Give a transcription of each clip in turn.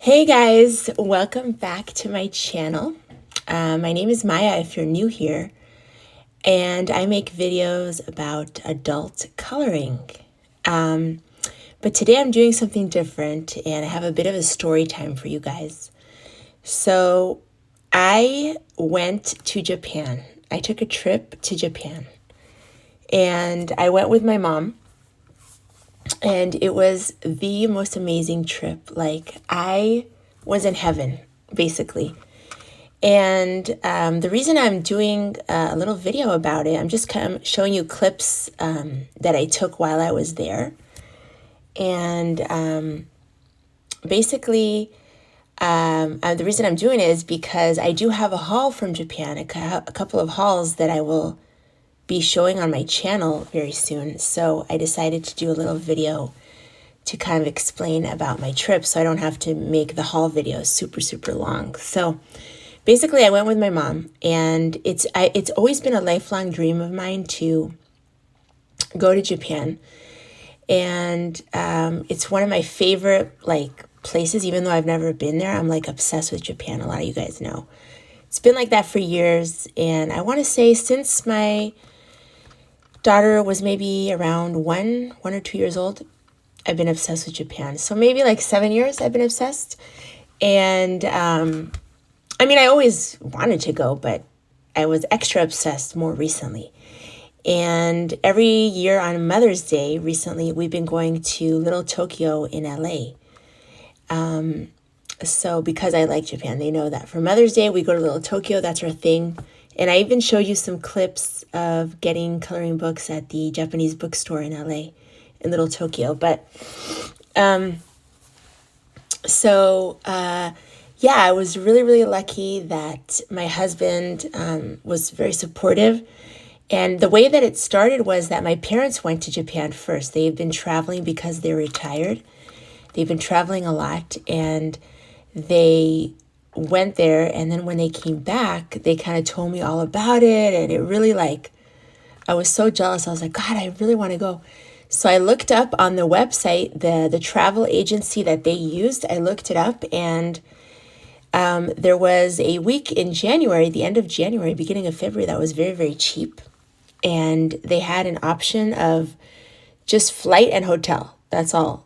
Hey guys, welcome back to my channel. My name is Maya if you're new here, and I make videos about adult coloring. But today I'm doing something different and I have a bit of a story time for you guys. So I went to Japan. I took a trip to Japan and I went with my mom. And it was the most amazing trip. Like, I was in heaven, basically. And the reason I'm doing a little video about it, I'm just kind of showing you clips that I took while I was there. And basically, the reason I'm doing it is because I do have a haul from Japan, a couple of hauls that I will be showing on my channel very soon. So I decided to do a little video to kind of explain about my trip so I don't have to make the haul video super long. So basically I went with my mom, and it's always been a lifelong dream of mine to go to Japan. And it's one of my favorite places, even though I've never been there. I'm obsessed with Japan. A lot of you guys know. It's been like that for years, and I want to say since my daughter was maybe around one or 2 years old, I've been obsessed with Japan. So maybe 7 years I've been obsessed. And I always wanted to go, but I was extra obsessed more recently. And every year on Mother's Day recently, we've been going to Little Tokyo in LA. So because I like Japan, they know that for Mother's Day, we go to Little Tokyo. That's our thing. And I even showed you some clips of getting coloring books at the Japanese bookstore in LA, in Little Tokyo. But, yeah, I was really lucky that my husband was very supportive. And the way that it started was that my parents went to Japan first. They've been traveling because they're retired. They've been traveling a lot, and they went there, and then when they came back, they kind of told me all about it, and it really I was so jealous. I was like, God, I really want to go. So I looked up on the website, the travel agency that they used. I looked it up, and there was a week in January, the end of January, beginning of February, that was very cheap. And they had an option of just flight and hotel. That's all.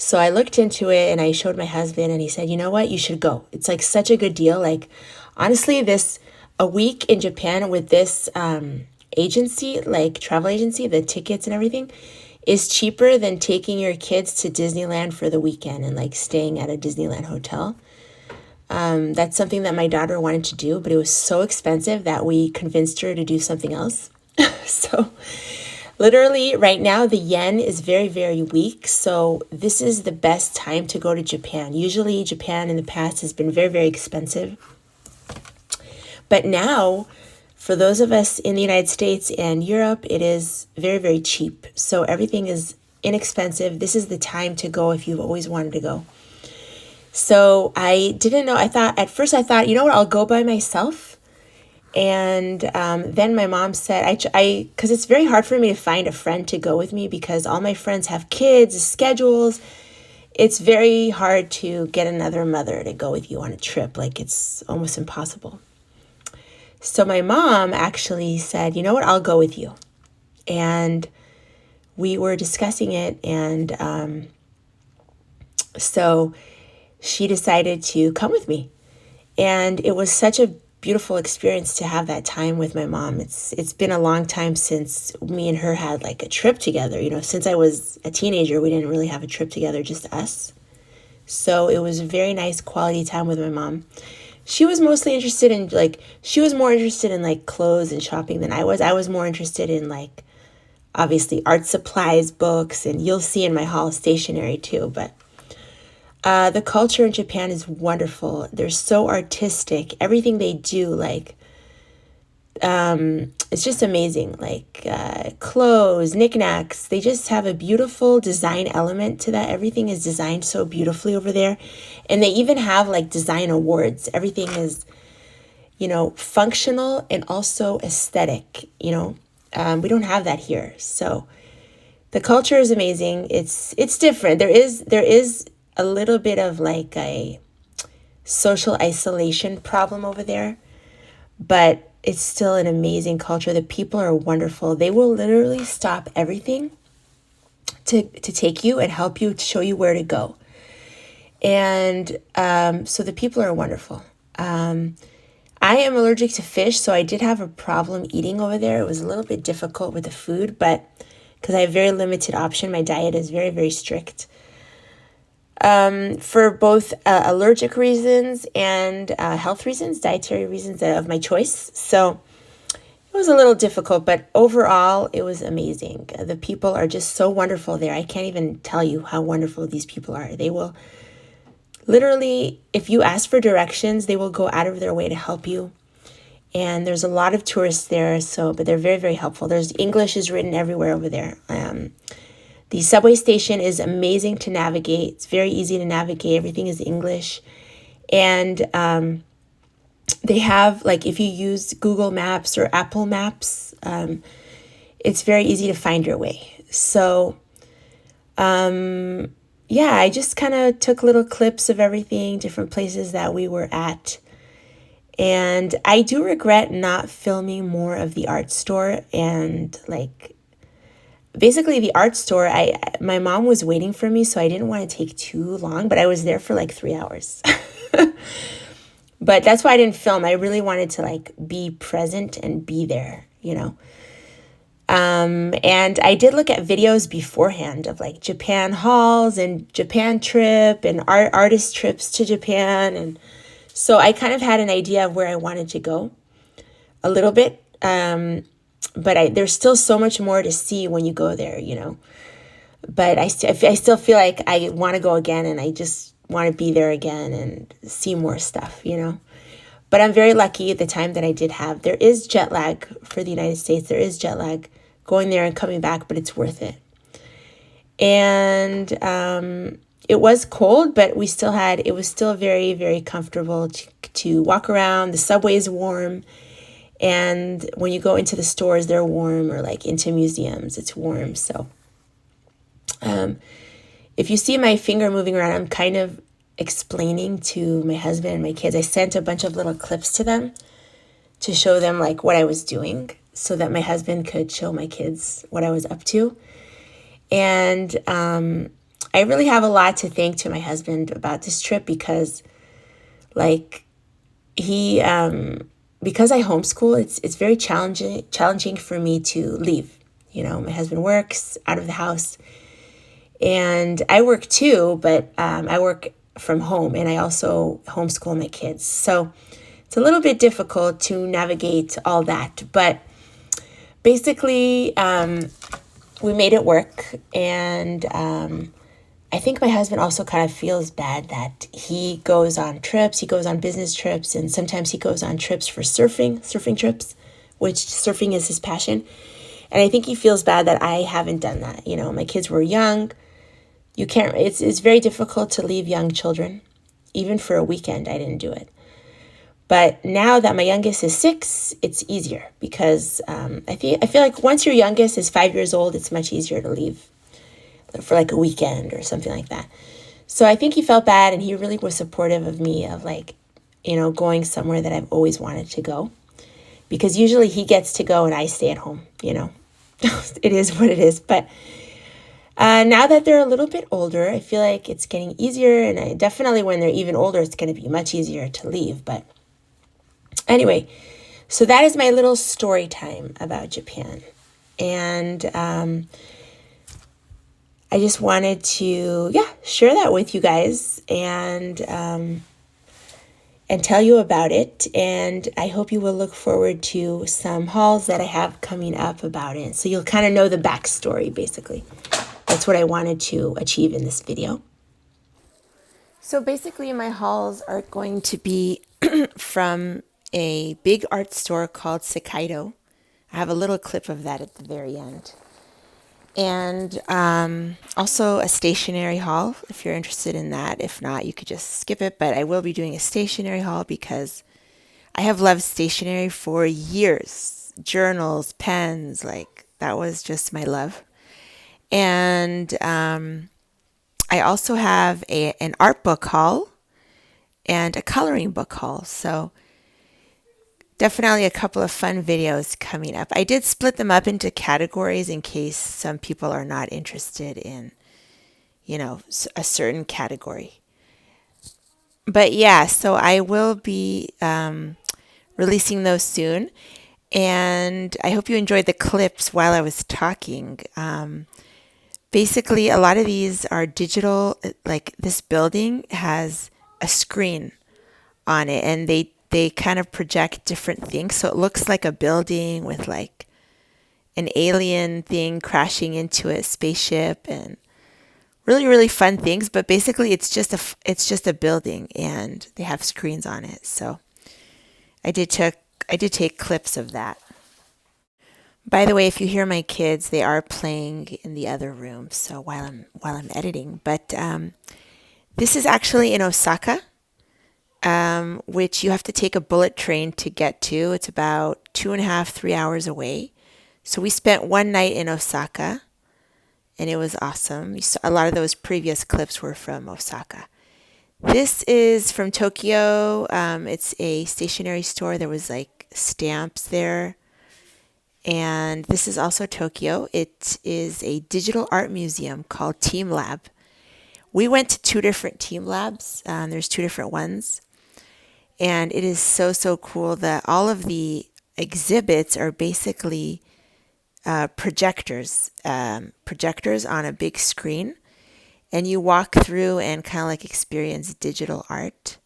So I looked into it and I showed my husband, and he said, you know what, you should go. It's such a good deal. Honestly, a week in Japan with this agency, travel agency, the tickets and everything, is cheaper than taking your kids to Disneyland for the weekend and staying at a Disneyland hotel. That's something that my daughter wanted to do, but it was so expensive that we convinced her to do something else. So literally right now, the yen is very weak. So this is the best time to go to Japan. Usually Japan in the past has been very expensive. But now, for those of us in the United States and Europe, it is very cheap. So everything is inexpensive. This is the time to go if you've always wanted to go. So I didn't know. At first I thought, you know what, I'll go by myself. And then my mom said, because it's very hard for me to find a friend to go with me because all my friends have kids, schedules. It's very hard to get another mother to go with you on a trip. It's almost impossible. So my mom actually said, you know what, I'll go with you. And we were discussing it. And so she decided to come with me. And it was such a beautiful experience to have that time with my mom. It's been a long time since me and her had a trip together. Since I was a teenager, we didn't really have a trip together, just us. So it was a very nice quality time with my mom. She was mostly interested in she was more interested in clothes and shopping than I was. I was more interested in obviously art supplies, books, and you'll see in my haul stationery too. But the culture in Japan is wonderful. They're so artistic. Everything they do, it's just amazing. Clothes, knickknacks, they just have a beautiful design element to that. Everything is designed so beautifully over there. And they even have design awards. Everything is, functional and also aesthetic, we don't have that here. So the culture is amazing. It's different. There is a little bit of like a social isolation problem over there, but it's still an amazing culture. The people are wonderful. They will literally stop everything to take you and help you, to show you where to go. And so the people are wonderful. I am allergic to fish, so I did have a problem eating over there. It was a little bit difficult with the food, but because I have very limited option, my diet is very, very strict. For both allergic reasons and health reasons, dietary reasons of my choice. So it was a little difficult, but overall, it was amazing. The people are just so wonderful there. I can't even tell you how wonderful these people are. They will literally, if you ask for directions, they will go out of their way to help you. And there's a lot of tourists there, but they're very, very helpful. There's English is written everywhere over there. The subway station is amazing to navigate. It's very easy to navigate. Everything is English. And they have, like, if you use Google Maps or Apple Maps, it's very easy to find your way. So, yeah, I just kind of took little clips of everything, different places that we were at. And I do regret not filming more of the art store. And like, basically the art store, my mom was waiting for me, so I didn't want to take too long, but I was there for like 3 hours. But that's why I didn't film. I really wanted to like be present and be there, you know. And I did look at videos beforehand of like Japan hauls and Japan trip and artist trips to Japan. And so I kind of had an idea of where I wanted to go a little bit. But there's still so much more to see when you go there, you know. But I still feel like I want to go again, and I just want to be there again and see more stuff, you know. But I'm very lucky at the time that I did have. There is jet lag for the United States. There is jet lag going there and coming back, but it's worth it. And it was cold, but it was still very, very comfortable to walk around. The subway is warm. And when you go into the stores, they're warm, or like into museums, it's warm. So if you see my finger moving around, I'm kind of explaining to my husband and my kids. I sent a bunch of little clips to them to show them like what I was doing, so that my husband could show my kids what I was up to. And I really have a lot to thank to my husband about this trip, because like because I homeschool, it's very challenging for me to leave. You know, my husband works out of the house, and I work too, but I work from home, and I also homeschool my kids. So it's a little bit difficult to navigate all that, but basically we made it work. And I think my husband also kind of feels bad that he goes on trips, he goes on business trips, and sometimes he goes on trips for surfing trips, which surfing is his passion. And I think he feels bad that I haven't done that. You know, my kids were young. It's very difficult to leave young children. Even for a weekend, I didn't do it. But now that my youngest is 6, it's easier, because I feel like once your youngest is 5 years old, it's much easier to leave for like a weekend or something like that. So I think he felt bad, and he really was supportive of me, of like, you know, going somewhere that I've always wanted to go, because usually he gets to go and I stay at home, you know. It is what it is. But now that they're a little bit older, I feel like it's getting easier, and definitely when they're even older, it's going to be much easier to leave. But anyway, so that is my little story time about Japan. And I just wanted to, share that with you guys, and tell you about it. And I hope you will look forward to some hauls that I have coming up about it. So you'll kind of know the backstory, basically. That's what I wanted to achieve in this video. So basically my hauls are going to be from a big art store called Sekaido. I have a little clip of that at the very end. And also a stationery haul, if you're interested in that. If not, you could just skip it. But I will be doing a stationery haul because I have loved stationery for years. Journals, pens, like that was just my love. And I also have an art book haul and a coloring book haul. So definitely a couple of fun videos coming up. I did split them up into categories in case some people are not interested in, a certain category. But yeah, so I will be releasing those soon. And I hope you enjoyed the clips while I was talking. Basically, a lot of these are digital. Like this building has a screen on it, and they kind of project different things. So it looks like a building with like an alien thing crashing into a spaceship, and really really fun things. But basically, it's just a building, and they have screens on it. So I did take clips of that. By the way, if you hear my kids, they are playing in the other room. So while I'm editing, but this is actually in Osaka, which you have to take a bullet train to get to. It's about 2.5, 3 hours away. So we spent one night in Osaka, and it was awesome. A lot of those previous clips were from Osaka. This is from Tokyo. It's a stationery store. There was like stamps there. And this is also Tokyo. It is a digital art museum called Team Lab. We went to two different Team Labs. There's two different ones. And it is so, so cool that all of the exhibits are basically projectors on a big screen. And you walk through and kind of like experience digital art.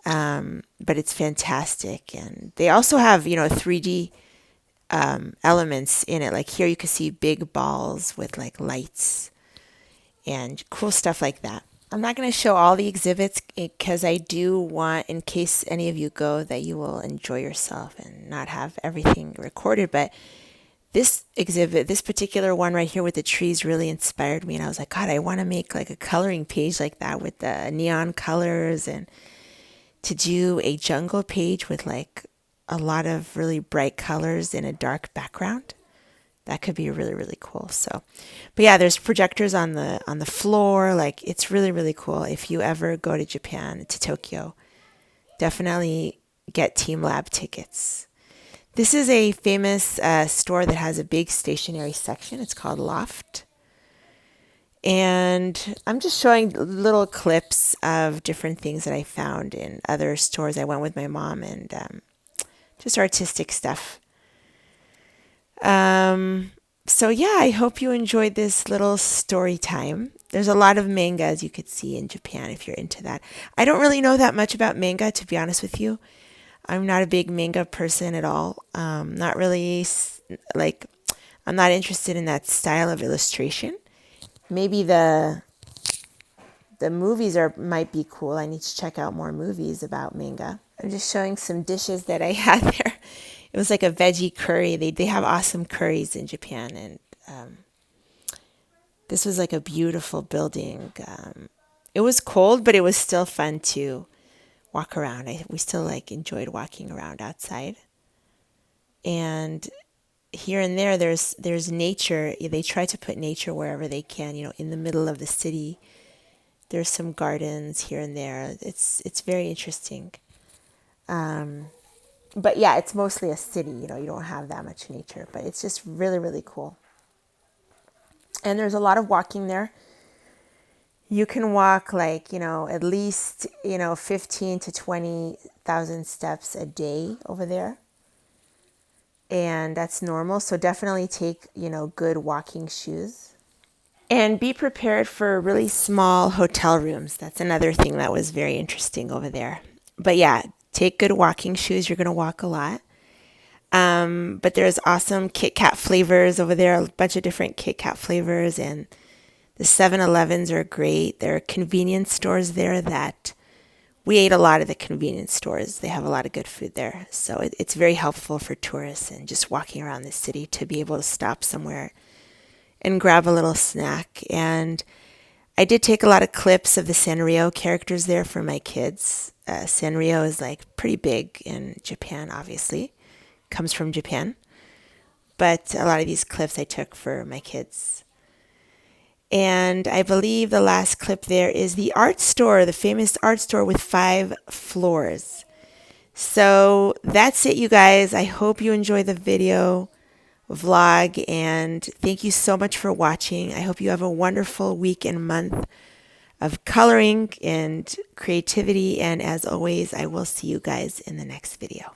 But it's fantastic. And they also have, 3D elements in it. Like here you can see big balls with like lights and cool stuff like that. I'm not going to show all the exhibits because I do want, in case any of you go, that you will enjoy yourself and not have everything recorded. But this exhibit, this particular one right here with the trees really inspired me. And I was like, God, I want to make like a coloring page like that with the neon colors, and to do a jungle page with like a lot of really bright colors in a dark background. That could be really, really cool. So, but yeah, there's projectors on the floor. Like it's really, really cool. If you ever go to Japan, to Tokyo, definitely get Team Lab tickets. This is a famous store that has a big stationery section. It's called Loft. And I'm just showing little clips of different things that I found in other stores. I went with my mom, and just artistic stuff. So yeah, I hope you enjoyed this little story time. There's a lot of manga, as you could see, in Japan if you're into that. I don't really know that much about manga, to be honest with you. I'm not a big manga person at all. Not really like, I'm not interested in that style of illustration. Maybe the movies might be cool. I need to check out more movies about manga. I'm just showing some dishes that I had there. It was like a veggie curry. They have awesome curries in Japan, and this was like a beautiful building. It was cold, but it was still fun to walk around. We still like enjoyed walking around outside. And here and there, there's nature. They try to put nature wherever they can. In the middle of the city, there's some gardens here and there. It's very interesting. But yeah, it's mostly a city. You don't have that much nature, but it's just really, really cool. And there's a lot of walking there. You can walk like, at least, 15 to 20,000 steps a day over there. And that's normal. So definitely take, good walking shoes. And be prepared for really small hotel rooms. That's another thing that was very interesting over there. But yeah, take good walking shoes. You're going to walk a lot. But there's awesome Kit Kat flavors over there, a bunch of different Kit Kat flavors. And the 7-Elevens are great. There are convenience stores there that we ate a lot of the convenience stores. They have a lot of good food there. So it's very helpful for tourists and just walking around the city to be able to stop somewhere and grab a little snack. And I did take a lot of clips of the Sanrio characters there for my kids. Sanrio is like pretty big in Japan, obviously. Comes from Japan. But a lot of these clips I took for my kids. And I believe the last clip there is the art store, the famous art store with 5 floors. So that's it, you guys. I hope you enjoy the video vlog, and thank you so much for watching. I hope you have a wonderful week and month of coloring and creativity. And as always, I will see you guys in the next video.